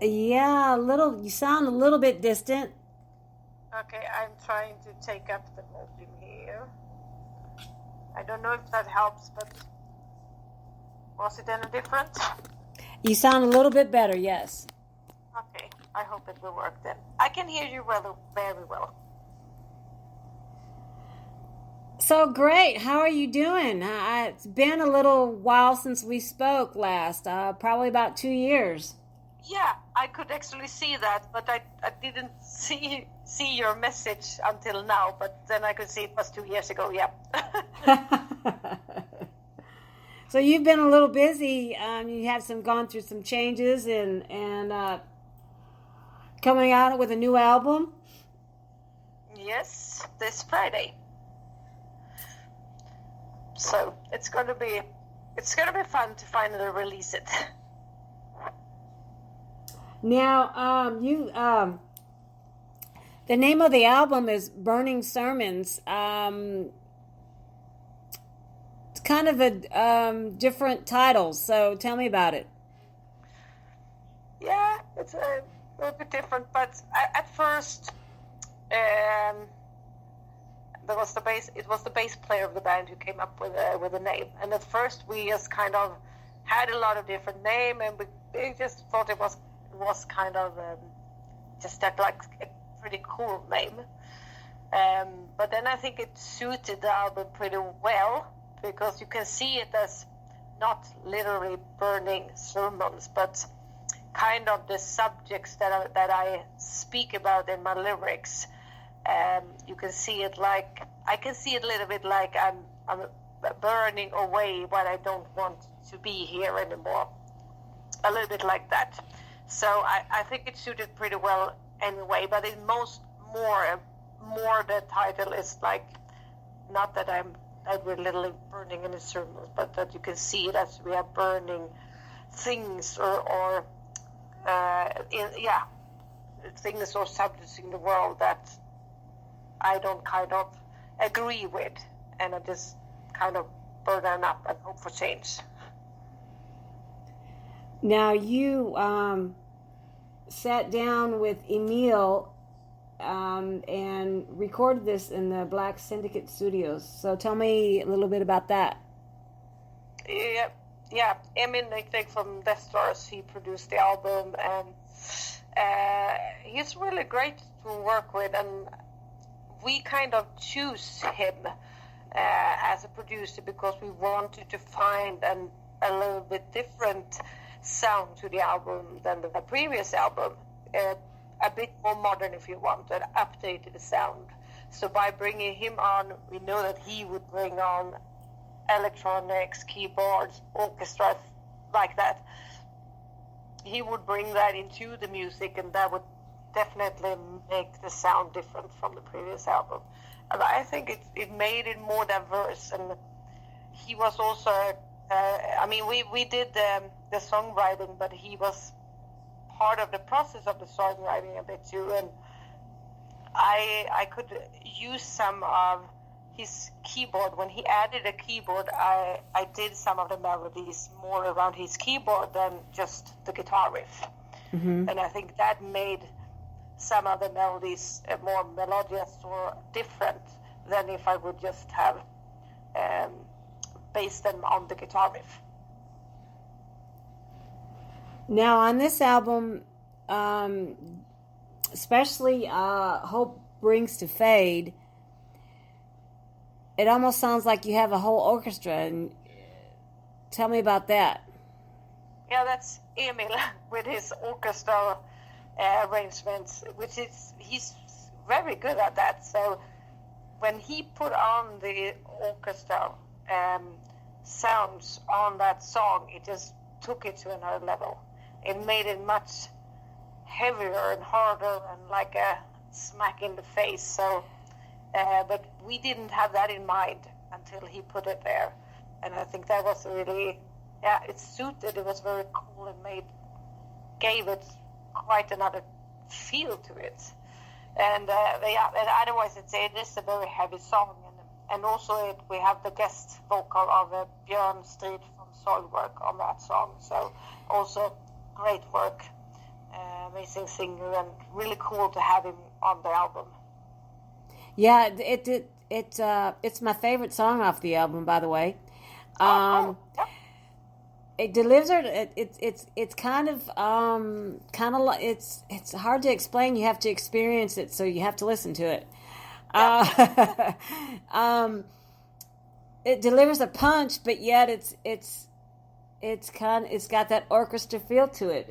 Yeah, a little. You sound a little bit distant. Okay, I'm trying to take up the volume here. I don't know if that helps, but was it any different? You sound a little bit better, yes. Okay, I hope it will work then. I can hear you very well. So great. How are you doing? It's been a little while since we spoke last, probably about 2 years. Yeah, I could actually see that, but I didn't see your message until now, but then I could see it was 2 years ago, yeah. So you've been a little busy. You have gone through some changes and coming out with a new album. Yes, this Friday. So it's gonna be fun to finally release it. Now, the name of the album is Burning Sermons. It's kind of a different title, so tell me about it. Yeah, it's a little bit different, but at first, it was the bass player of the band who came up with a name, and at first we just kind of had a lot of different names, and we just thought it was kind of just that, like, a pretty cool name. But then I think it suited the album pretty well, because you can see it as not literally burning sermons, but kind of the subjects that I speak about in my lyrics. You can see it like, I can see it a little bit like I'm burning away what I don't want to be here anymore. A little bit like that. So I think it suited pretty well anyway, but it more the title is like, not that I'm literally burning any sermons, but that you can see it as we are burning things or things or subjects in the world that I don't kind of agree with, and I just kind of burn them up and hope for change. Now you sat down with Emil and recorded this in the Black Syndicate Studios. So tell me a little bit about that. Yeah. Emil Nödtveidt from Deathstars, he produced the album, and he's really great to work with, and we kind of choose him as a producer because we wanted to find a little bit different sound to the album than the previous album. A bit more modern, if you want, an updated sound. So by bringing him on, we know that he would bring on electronics, keyboards, orchestras, like that. He would bring that into the music, and that would definitely make the sound different from the previous album. And I think it made it more diverse, and he was also, we did the songwriting, but he was part of the process of the songwriting a bit too, and I could use some of his keyboard. When he added a keyboard, I did some of the melodies more around his keyboard than just the guitar riff. Mm-hmm. And I think that made some of the melodies more melodious or different than if I would just have based them on the guitar riff. Now on this album, especially Hope Brings to Fade, it almost sounds like you have a whole orchestra. And tell me about that. Yeah, that's Emil with his orchestra arrangements, which he's very good at that. So when he put on the orchestra sounds on that song, it just took it to another level. It made it much heavier and harder and like a smack in the face. So, but we didn't have that in mind until he put it there. And I think that was really, it suited. It was very cool and gave it quite another feel to it. And and otherwise it is a very heavy song. And also we have the guest vocal of Björn Strid from Soilwork on that song. So also great work. amazing singer, and really cool to have him on the album. Yeah, it's my favorite song off the album, by the way. Cool. Yep. It delivers. It's kind of like it's hard to explain. You have to experience it, so you have to listen to it. It delivers a punch, but yet it's got that orchestra feel to it.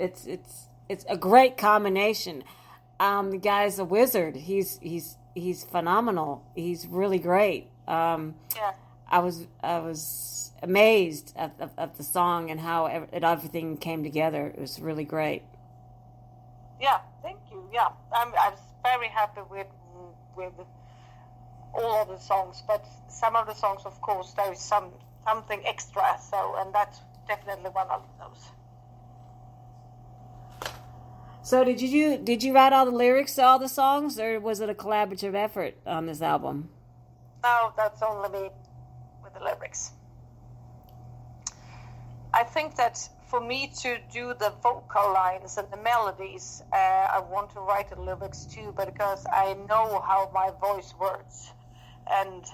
It's a great combination. The guy's a wizard. He's phenomenal. He's really great. I was amazed at the song and how everything came together. It was really great. Yeah, thank you. Yeah, I'm very happy with all of the songs, but some of the songs, of course, there is something extra. So, and that's definitely one of those. So did you write all the lyrics to all the songs, or was it a collaborative effort on this album? No, that's only me with the lyrics. I think that for me to do the vocal lines and the melodies, I want to write the lyrics too, but because I know how my voice works and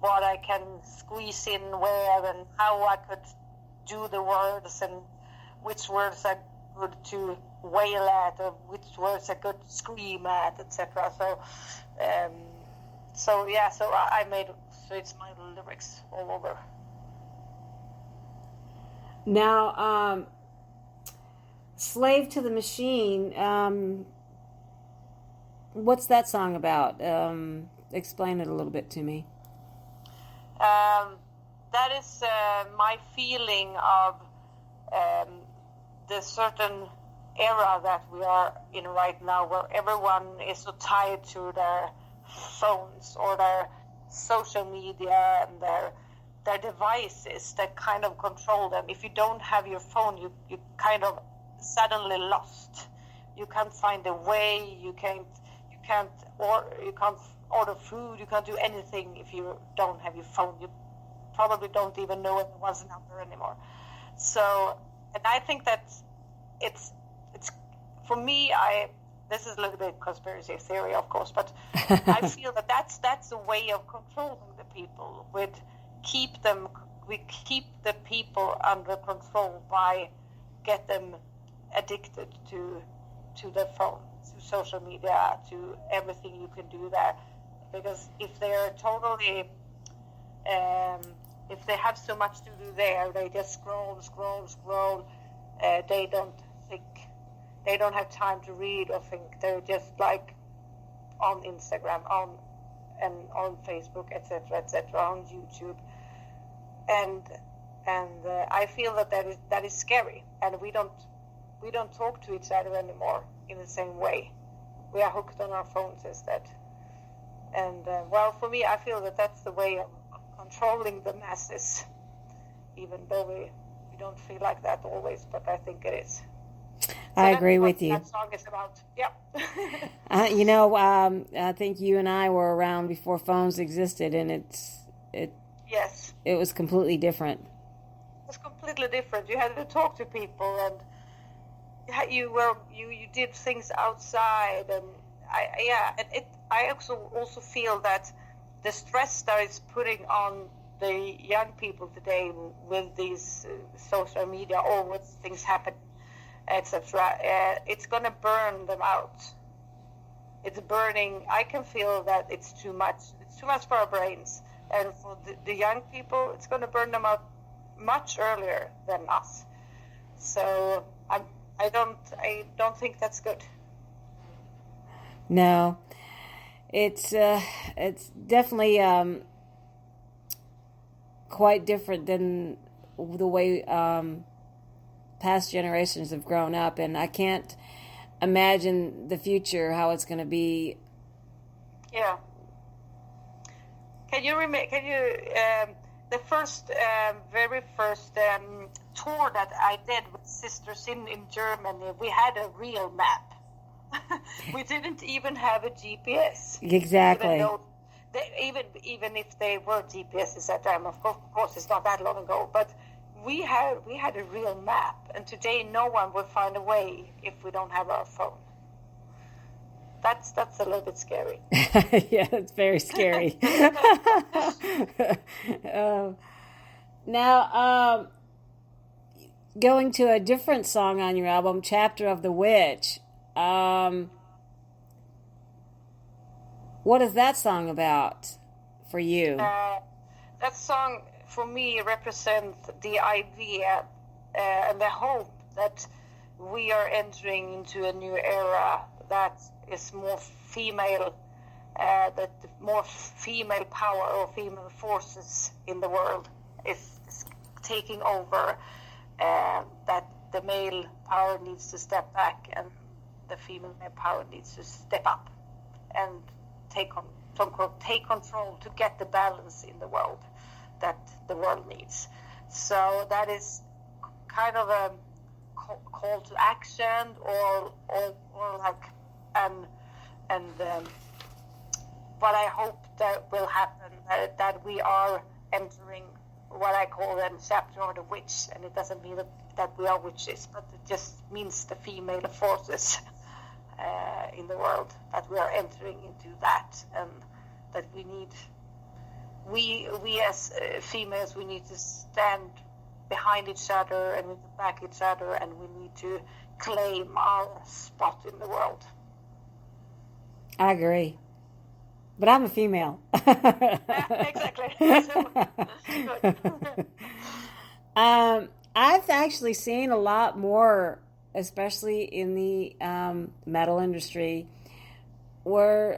what I can squeeze in where and how I could do the words and which words are good to wail at or which words I could scream at, etc. So I made, so it's my lyrics all over. Now, Slave to the Machine, what's that song about? Explain it a little bit to me. That is my feeling of the certain era that we are in right now, where everyone is so tied to their phones or their social media and their devices that kind of control them. If you don't have your phone, you kind of suddenly lost. You can't find a way. You can't order food. You can't do anything if you don't have your phone. You probably don't even know anyone's number anymore. So, and I think that it's for me. This is a little bit conspiracy theory, of course, but I feel that that's a way of controlling the people. We keep the people under control by get them addicted to their phone, to social media, to everything you can do there. Because if they're totally, if they have so much to do there, they just scroll. They don't think. They don't have time to read or think. They're just like on Instagram, on Facebook, etc., on YouTube, and I feel that is scary, and we don't talk to each other anymore in the same way. We are hooked on our phones instead, and well, for me, I feel that that's the way of controlling the masses, even though we don't feel like that always, but I think it is. I agree with you. That song is about. Yeah. I think you and I were around before phones existed, and Yes. It was completely different. It was completely different. You had to talk to people, and you did things outside, and I also feel that the stress that is putting on the young people today with these social media or with things happen, etc. It's going to burn them out. It's burning. I can feel that it's too much. It's too much for our brains, and for the young people, it's going to burn them out much earlier than us. So I don't think that's good. No, it's definitely quite different than the way past generations have grown up, and I can't imagine the future, how it's going to be. Yeah. Can you the very first tour that I did with Sisters in Germany, we had a real map. We didn't even have a GPS. Exactly. Even if they were GPSs at that time, of course it's not that long ago, but we had a real map, and today no one will find a way if we don't have our phone. That's a little bit scary. Yeah, it's very scary. Now, going to a different song on your album, Chapter of the Witch. What is that song about for you? That song, for me, represents the idea and the hope that we are entering into a new era that is more female, that more female power or female forces in the world is taking over, that the male power needs to step back and the female power needs to step up and take control to get the balance in the world that the world needs. So that is kind of a call to action, or like what I hope that will happen, that we are entering what I call then chapter of the witch, and it doesn't mean that we are witches, but it just means the female forces in the world, that we are entering into that, and that we as females, we need to stand behind each other and we need to back each other, and we need to claim our spot in the world. I agree. But I'm a female. Exactly. Good. I've actually seen a lot more, especially in the metal industry, where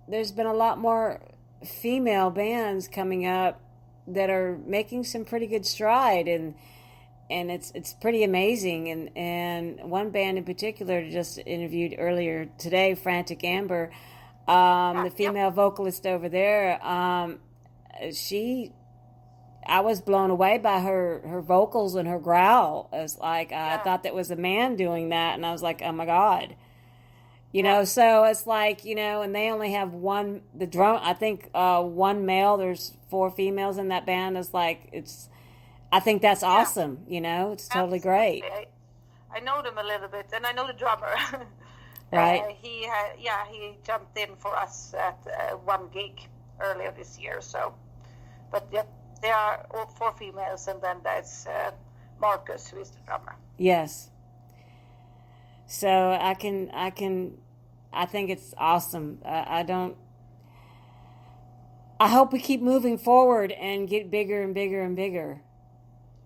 there's been a lot more female bands coming up that are making some pretty good stride, and it's pretty amazing. And one band in particular just interviewed earlier today, Frantic Amber, the female vocalist over there. I was blown away by her vocals and her growl. It's like I thought that was a man doing that, and I was like, oh my God. You know, so it's like, you know, and they only have one male, there's 4 females in that band. It's like, I think that's awesome, you know, it's totally great. I know them a little bit, and I know the drummer. Right. He jumped in for us at one gig earlier this year, so, but yeah, there are all 4 females, and then there's Marcus, who is the drummer. Yes. So I think it's awesome. I hope we keep moving forward and get bigger and bigger and bigger.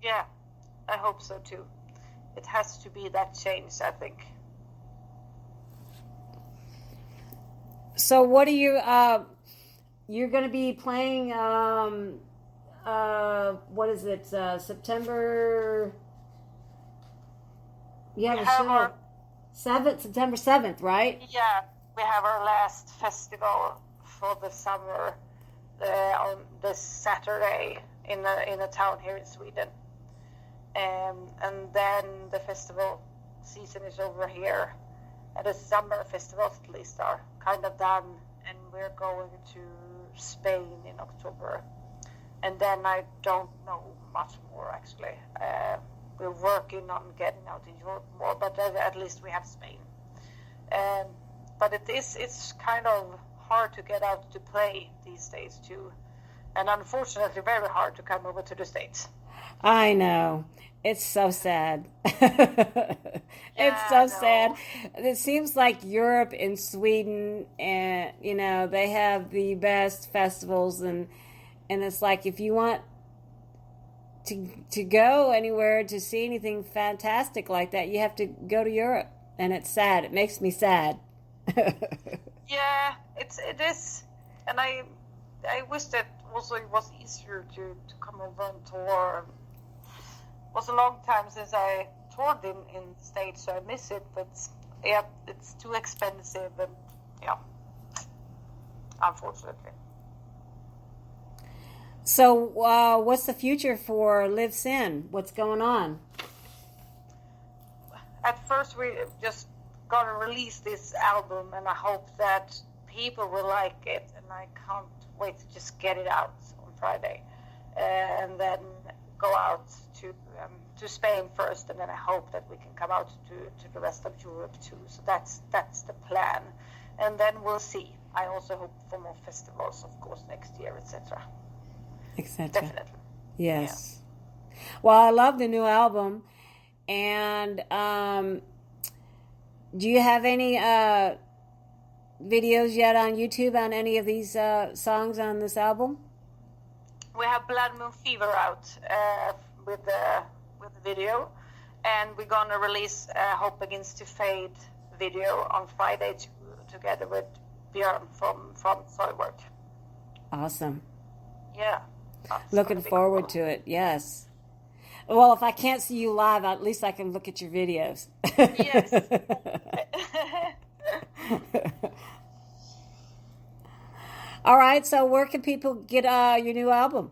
Yeah, I hope so too. It has to be that change, I think. So what are you, you're going to be playing, what is it, September, September 7th, right? Yeah, we have our last festival for the summer on this Saturday in a town here in Sweden. And then the festival season is over here. And the summer festivals at least are kind of done. And we're going to Spain in October. And then I don't know much more, actually. We're working on getting out in Europe more, but at least we have Spain. But it's kind of hard to get out to play these days too, and unfortunately very hard to come over to the States. I know. It's so sad. It's so sad. It seems like Europe and Sweden, and you know, they have the best festivals, and it's like if you want to go anywhere to see anything fantastic like that, you have to go to Europe, and it's sad. It makes me sad. Yeah, it is, and I wish that also it was easier to come over and tour. It was a long time since I toured in the States, so I miss it. But yeah, it's too expensive, and yeah, unfortunately. So, what's the future for Liv Sin? What's going on? At first, we just gonna release this album, and I hope that people will like it. And I can't wait to just get it out on Friday. And then go out to Spain first, and then I hope that we can come out to the rest of Europe too. So that's the plan, and then we'll see. I also hope for more festivals, of course, next year, etc. Etc. Definitely. Yes. Yeah. Well, I love the new album, and do you have any videos yet on YouTube on any of these songs on this album? We have Blood Moon Fever out with the video, and we're gonna release Hope Begins to Fade video on Friday together with Björn from Soilwork. Awesome. Yeah. Looking forward to it. Yes. Well, if I can't see you live, at least I can look at your videos. Yes. All right. So where can people get your new album?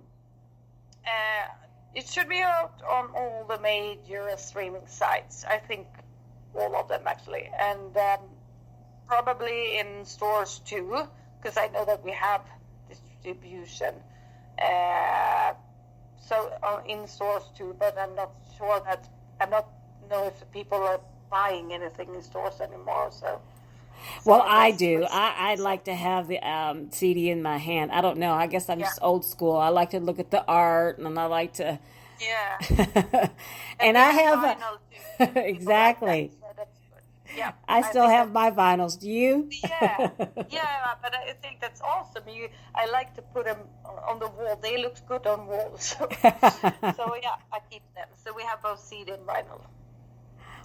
It should be out on all the major streaming sites. I think all of them, actually. And probably in stores too, because I know that we have distribution. So in stores too, but I'm not sure that I don't know if people are buying anything in stores anymore. So well, I do. I'd like to have the CD in my hand. I don't know. I guess I'm just old school. I like to look at the art, and I like to. Yeah. And I have exactly. So that's good. Yeah. I still have my vinyls. Do you? Yeah. But I think that's awesome. I like to put them on the wall. They look good on walls. So yeah, I keep them. So we have both CD and vinyl.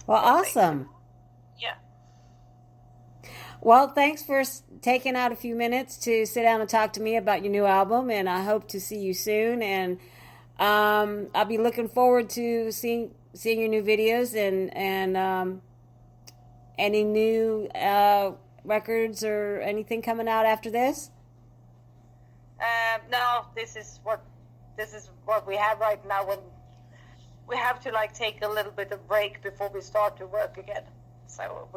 Well, awesome. Yeah. Well, thanks for taking out a few minutes to sit down and talk to me about your new album, and I hope to see you soon. And I'll be looking forward to seeing your new videos and any new records or anything coming out after this. No, this is what we have right now. When we have to take a little bit of break before we start to work again. So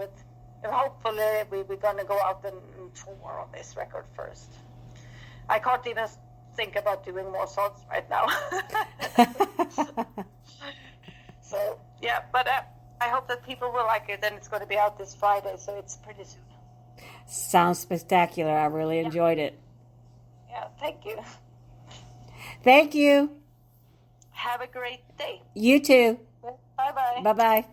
hopefully we're gonna go out and tour on this record first. I can't even think about doing more songs right now. So yeah, but I hope that people will like it, and it's going to be out this Friday, so it's pretty soon. Sounds spectacular. I really enjoyed it. Yeah, thank you. Thank you. Have a great day. You too. Bye-bye. Bye-bye.